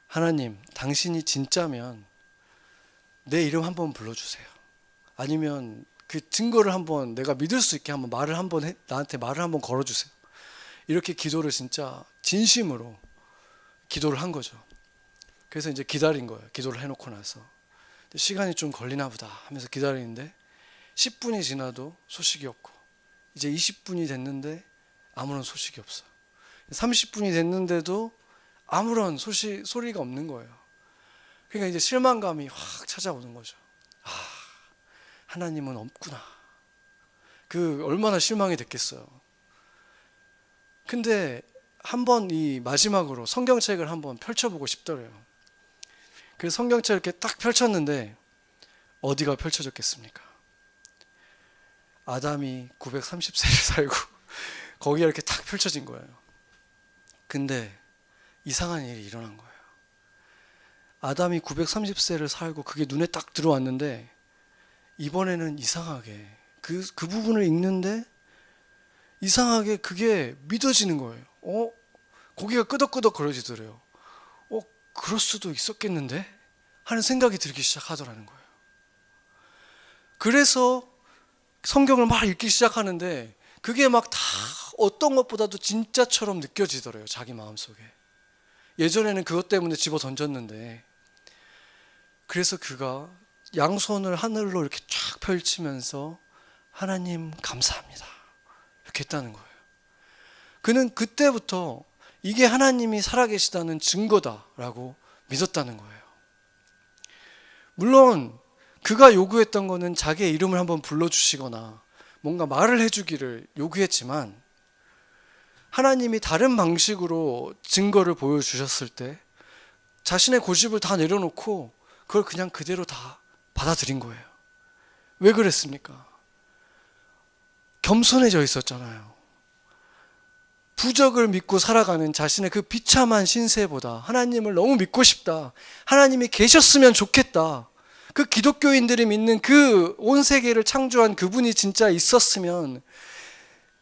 하나님, 당신이 진짜면 내 이름 한번 불러주세요. 아니면 그 증거를 한번 내가 믿을 수 있게 한번 나한테 말을 한번 걸어주세요. 이렇게 기도를 진짜 진심으로 기도를 한 거죠. 그래서 이제 기다린 거예요. 기도를 해놓고 나서. 시간이 좀 걸리나 보다 하면서 기다리는데 10분이 지나도 소식이 없고, 이제 20분이 됐는데 아무런 소식이 없어요. 30분이 됐는데도 아무런 소리가 없는 거예요. 그러니까 이제 실망감이 확 찾아오는 거죠. 아, 하나님은 없구나. 얼마나 실망이 됐겠어요. 근데 한번 이 마지막으로 성경책을 한번 펼쳐보고 싶더래요. 그래서 성경책을 이렇게 딱 펼쳤는데 어디가 펼쳐졌겠습니까? 아담이 930세를 살고 거기가 이렇게 딱 펼쳐진 거예요. 근데 이상한 일이 일어난 거예요. 아담이 930세를 살고 그게 눈에 딱 들어왔는데 이번에는 이상하게 그 부분을 읽는데 이상하게 그게 믿어지는 거예요. 고개가 끄덕끄덕 거려지더래요. 그럴 수도 있었겠는데? 하는 생각이 들기 시작하더라는 거예요. 그래서 성경을 막 읽기 시작하는데 그게 막 다 어떤 것보다도 진짜처럼 느껴지더래요. 자기 마음속에. 예전에는 그것 때문에 집어 던졌는데, 그래서 그가 양손을 하늘로 이렇게 쫙 펼치면서 하나님 감사합니다 이렇게 했다는 거예요. 그는 그때부터 이게 하나님이 살아계시다는 증거다라고 믿었다는 거예요. 물론 그가 요구했던 거는 자기의 이름을 한번 불러주시거나 뭔가 말을 해주기를 요구했지만, 하나님이 다른 방식으로 증거를 보여주셨을 때 자신의 고집을 다 내려놓고 그걸 그냥 그대로 다 받아들인 거예요. 왜 그랬습니까? 겸손해져 있었잖아요. 부적을 믿고 살아가는 자신의 그 비참한 신세보다 하나님을 너무 믿고 싶다, 하나님이 계셨으면 좋겠다, 그 기독교인들이 믿는 그 온 세계를 창조한 그분이 진짜 있었으면,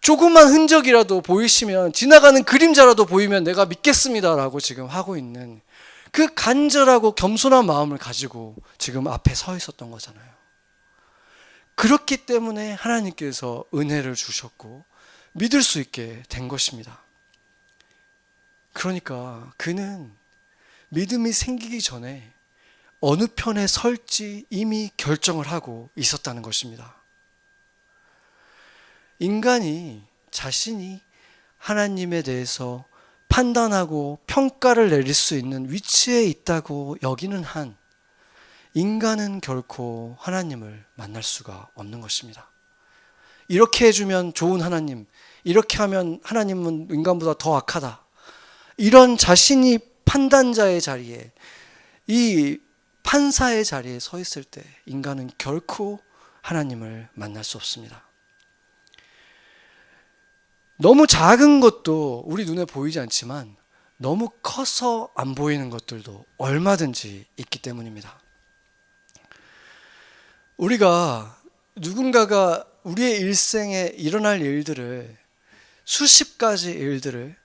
조금만 흔적이라도 보이시면, 지나가는 그림자라도 보이면 내가 믿겠습니다라고 지금 하고 있는 그 간절하고 겸손한 마음을 가지고 지금 앞에 서 있었던 거잖아요. 그렇기 때문에 하나님께서 은혜를 주셨고 믿을 수 있게 된 것입니다. 그러니까 그는 믿음이 생기기 전에 어느 편에 설지 이미 결정을 하고 있었다는 것입니다. 인간이 자신이 하나님에 대해서 판단하고 평가를 내릴 수 있는 위치에 있다고 여기는 한, 인간은 결코 하나님을 만날 수가 없는 것입니다. 이렇게 해주면 좋은 하나님, 이렇게 하면 하나님은 인간보다 더 악하다, 이런 자신이 판단자의 자리에, 이 판사의 자리에 서 있을 때 인간은 결코 하나님을 만날 수 없습니다. 너무 작은 것도 우리 눈에 보이지 않지만 너무 커서 안 보이는 것들도 얼마든지 있기 때문입니다. 우리가 누군가가 우리의 일생에 일어날 일들을, 수십 가지 일들을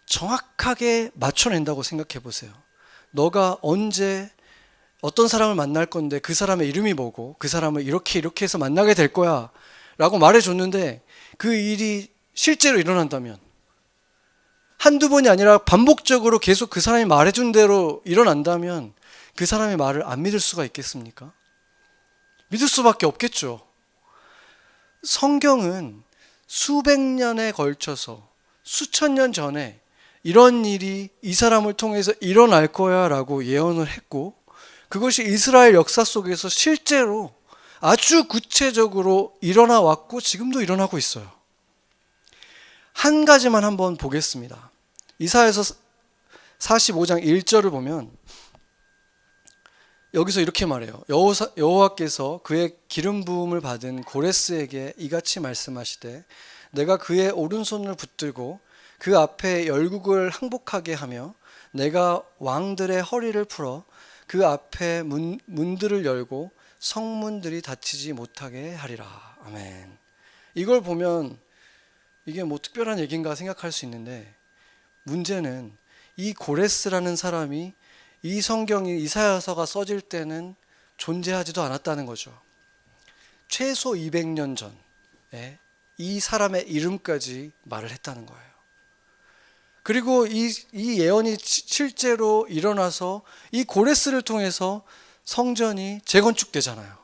정확하게 맞춰낸다고 생각해 보세요. 너가 언제 어떤 사람을 만날 건데 그 사람의 이름이 뭐고 그 사람을 이렇게 해서 만나게 될 거야 라고 말해줬는데 그 일이 실제로 일어난다면, 한두 번이 아니라 반복적으로 계속 그 사람이 말해준 대로 일어난다면 그 사람의 말을 안 믿을 수가 있겠습니까? 믿을 수밖에 없겠죠. 성경은 수백 년에 걸쳐서 수천 년 전에 이런 일이 이 사람을 통해서 일어날 거야 라고 예언을 했고, 그것이 이스라엘 역사 속에서 실제로 아주 구체적으로 일어나 왔고 지금도 일어나고 있어요. 한 가지만 한번 보겠습니다. 이사야서 45장 1절을 보면 여기서 이렇게 말해요. 여호와께서 그의 기름 부음을 받은 고레스에게 이같이 말씀하시되, 내가 그의 오른손을 붙들고 그 앞에 열국을 항복하게 하며 내가 왕들의 허리를 풀어 그 앞에 문들을 열고 성문들이 닫히지 못하게 하리라. 아멘. 이걸 보면 이게 뭐 특별한 얘기인가 생각할 수 있는데, 문제는 이 고레스라는 사람이 이 성경이 이사야서가 써질 때는 존재하지도 않았다는 거죠. 최소 200년 전에 이 사람의 이름까지 말을 했다는 거예요. 그리고 이 예언이 실제로 일어나서 이 고레스를 통해서 성전이 재건축되잖아요.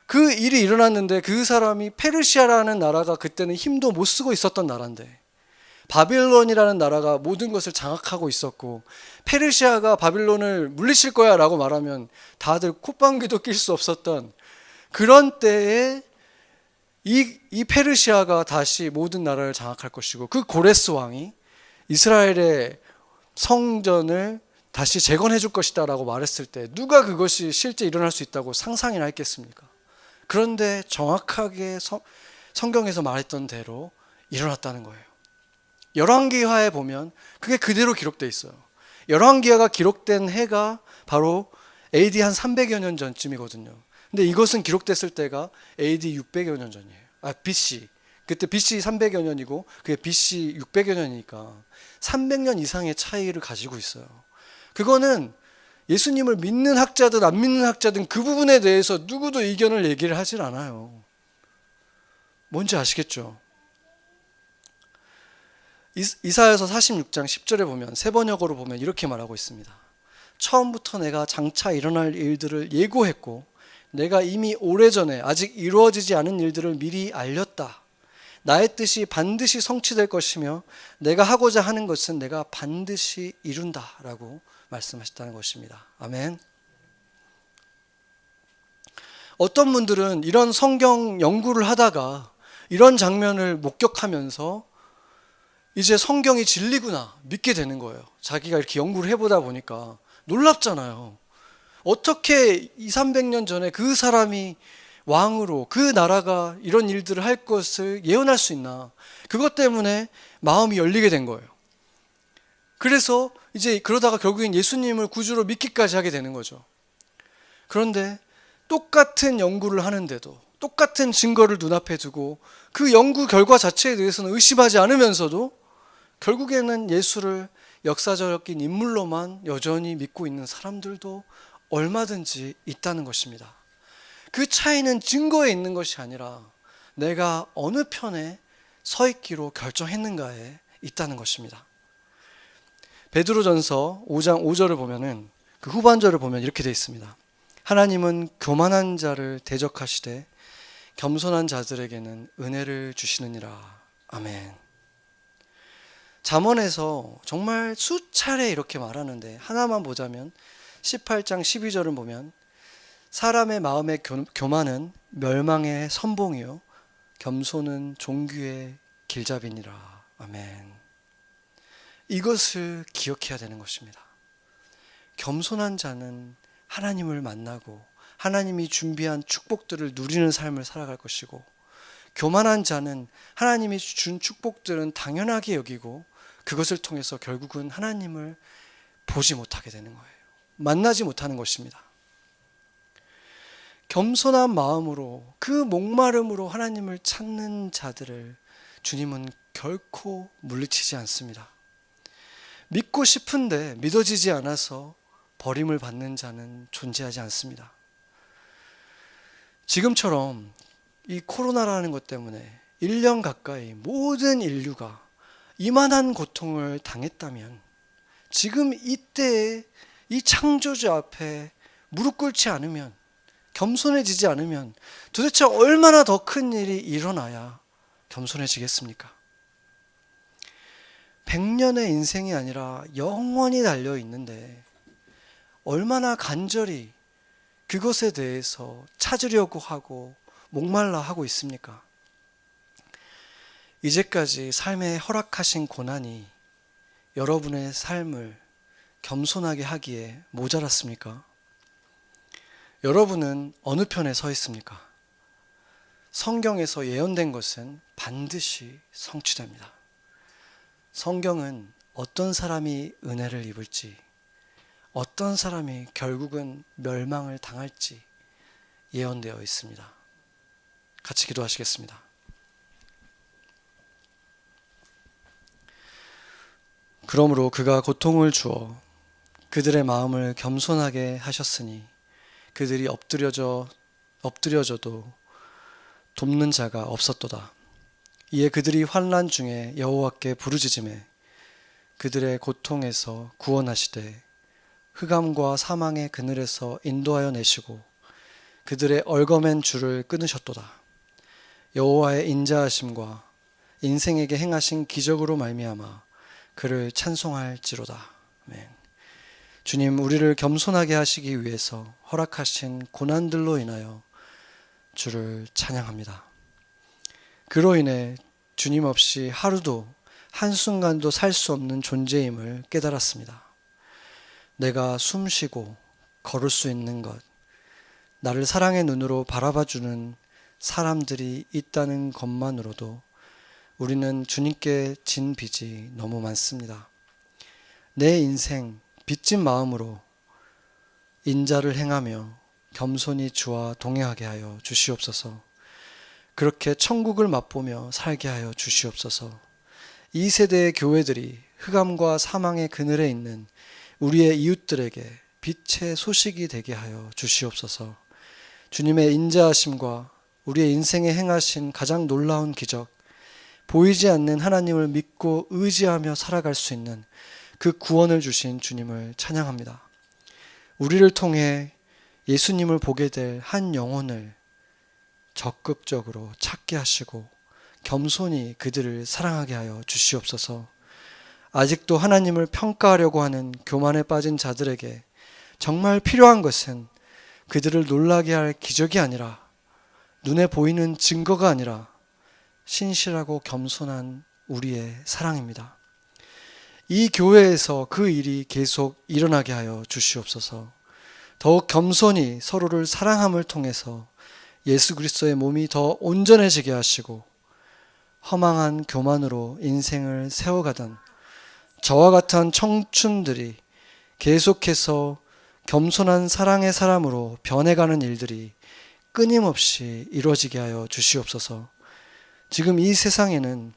그 일이 일어났는데 그 사람이 페르시아라는 나라가 그때는 힘도 못 쓰고 있었던 나라인데 바빌론이라는 나라가 모든 것을 장악하고 있었고 페르시아가 바빌론을 물리칠 거야 라고 말하면 다들 콧방귀도 낄 수 없었던 그런 때에 이 페르시아가 다시 모든 나라를 장악할 것이고 그 고레스 왕이 이스라엘의 성전을 다시 재건해 줄 것이다 라고 말했을 때 누가 그것이 실제 일어날 수 있다고 상상이나 했겠습니까? 그런데 정확하게 성경에서 말했던 대로 일어났다는 거예요. 열왕기하에 보면 그게 그대로 기록되어 있어요. 열왕기하가 기록된 해가 바로 AD 한 300여 년 전쯤이거든요. 근데 이것은 기록됐을 때가 AD 600여 년 전이에요. BC. 그때 BC 300여 년이고 그게 BC 600여 년이니까 300년 이상의 차이를 가지고 있어요. 그거는 예수님을 믿는 학자든 안 믿는 학자든 그 부분에 대해서 누구도 의견을 얘기를 하질 않아요. 뭔지 아시겠죠? 이사야서 46장 10절에 보면 세 번역어로 보면 이렇게 말하고 있습니다. 처음부터 내가 장차 일어날 일들을 예고했고 내가 이미 오래전에 아직 이루어지지 않은 일들을 미리 알렸다. 나의 뜻이 반드시 성취될 것이며 내가 하고자 하는 것은 내가 반드시 이룬다 라고 말씀하셨다는 것입니다. 아멘. 어떤 분들은 이런 성경 연구를 하다가 이런 장면을 목격하면서 이제 성경이 진리구나 믿게 되는 거예요. 자기가 이렇게 연구를 해보다 보니까 놀랍잖아요. 어떻게 200~300년 전에 그 사람이 왕으로 그 나라가 이런 일들을 할 것을 예언할 수 있나. 그것 때문에 마음이 열리게 된 거예요. 그래서 이제 그러다가 결국엔 예수님을 구주로 믿기까지 하게 되는 거죠. 그런데 똑같은 연구를 하는데도 똑같은 증거를 눈앞에 두고 그 연구 결과 자체에 대해서는 의심하지 않으면서도 결국에는 예수를 역사적인 인물로만 여전히 믿고 있는 사람들도 얼마든지 있다는 것입니다. 그 차이는 증거에 있는 것이 아니라 내가 어느 편에 서 있기로 결정했는가에 있다는 것입니다. 베드로전서 5장 5절을 보면은 그 후반절을 보면 이렇게 되어 있습니다. 하나님은 교만한 자를 대적하시되 겸손한 자들에게는 은혜를 주시느니라. 아멘. 잠언에서 정말 수차례 이렇게 말하는데 하나만 보자면 18장 12절을 보면 사람의 마음의 교만은 멸망의 선봉이요 겸손은 종귀의 길잡이니라. 아멘. 이것을 기억해야 되는 것입니다. 겸손한 자는 하나님을 만나고 하나님이 준비한 축복들을 누리는 삶을 살아갈 것이고 교만한 자는 하나님이 준 축복들은 당연하게 여기고 그것을 통해서 결국은 하나님을 보지 못하게 되는 거예요. 만나지 못하는 것입니다. 겸손한 마음으로 그 목마름으로 하나님을 찾는 자들을 주님은 결코 물리치지 않습니다. 믿고 싶은데 믿어지지 않아서 버림을 받는 자는 존재하지 않습니다. 지금처럼 이 코로나라는 것 때문에 1년 가까이 모든 인류가 이만한 고통을 당했다면 지금 이때에 이 창조주 앞에 무릎 꿇지 않으면 겸손해지지 않으면 도대체 얼마나 더 큰 일이 일어나야 겸손해지겠습니까? 100년의 인생이 아니라 영원히 달려 있는데 얼마나 간절히 그것에 대해서 찾으려고 하고 목말라 하고 있습니까? 이제까지 삶에 허락하신 고난이 여러분의 삶을 겸손하게 하기에 모자랐습니까? 여러분은 어느 편에 서 있습니까? 성경에서 예언된 것은 반드시 성취됩니다. 성경은 어떤 사람이 은혜를 입을지, 어떤 사람이 결국은 멸망을 당할지 예언되어 있습니다. 같이 기도하시겠습니다. 그러므로 그가 고통을 주어 그들의 마음을 겸손하게 하셨으니 그들이 엎드려져도 돕는 자가 없었도다. 이에 그들이 환난 중에 여호와께 부르짖으매 그들의 고통에서 구원하시되 흑암과 사망의 그늘에서 인도하여 내시고 그들의 얼거맨 줄을 끊으셨도다. 여호와의 인자하심과 인생에게 행하신 기적으로 말미암아 그를 찬송할지로다. 아멘. 주님, 우리를 겸손하게 하시기 위해서 허락하신 고난들로 인하여 주를 찬양합니다. 그로 인해 주님 없이 하루도 한순간도 살 수 없는 존재임을 깨달았습니다. 내가 숨 쉬고 걸을 수 있는 것, 나를 사랑의 눈으로 바라봐주는 사람들이 있다는 것만으로도 우리는 주님께 진 빚이 너무 많습니다. 내 인생 빚진 마음으로 인자를 행하며 겸손히 주와 동행하게 하여 주시옵소서. 그렇게 천국을 맛보며 살게 하여 주시옵소서. 이 세대의 교회들이 흑암과 사망의 그늘에 있는 우리의 이웃들에게 빛의 소식이 되게 하여 주시옵소서. 주님의 인자하심과 우리의 인생에 행하신 가장 놀라운 기적, 보이지 않는 하나님을 믿고 의지하며 살아갈 수 있는 그 구원을 주신 주님을 찬양합니다. 우리를 통해 예수님을 보게 될 한 영혼을 적극적으로 찾게 하시고 겸손히 그들을 사랑하게 하여 주시옵소서. 아직도 하나님을 평가하려고 하는 교만에 빠진 자들에게 정말 필요한 것은 그들을 놀라게 할 기적이 아니라, 눈에 보이는 증거가 아니라 신실하고 겸손한 우리의 사랑입니다. 이 교회에서 그 일이 계속 일어나게 하여 주시옵소서. 더욱 겸손히 서로를 사랑함을 통해서 예수 그리스도의 몸이 더 온전해지게 하시고 허망한 교만으로 인생을 세워가던 저와 같은 청춘들이 계속해서 겸손한 사랑의 사람으로 변해가는 일들이 끊임없이 이루어지게 하여 주시옵소서. 지금 이 세상에는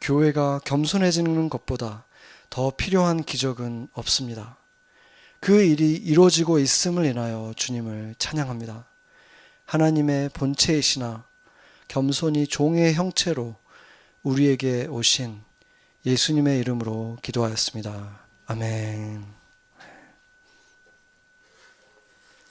교회가 겸손해지는 것보다 더 필요한 기적은 없습니다. 그 일이 이루어지고 있음을 인하여 주님을 찬양합니다. 하나님의 본체이시나 겸손히 종의 형체로 우리에게 오신 예수님의 이름으로 기도하였습니다. 아멘.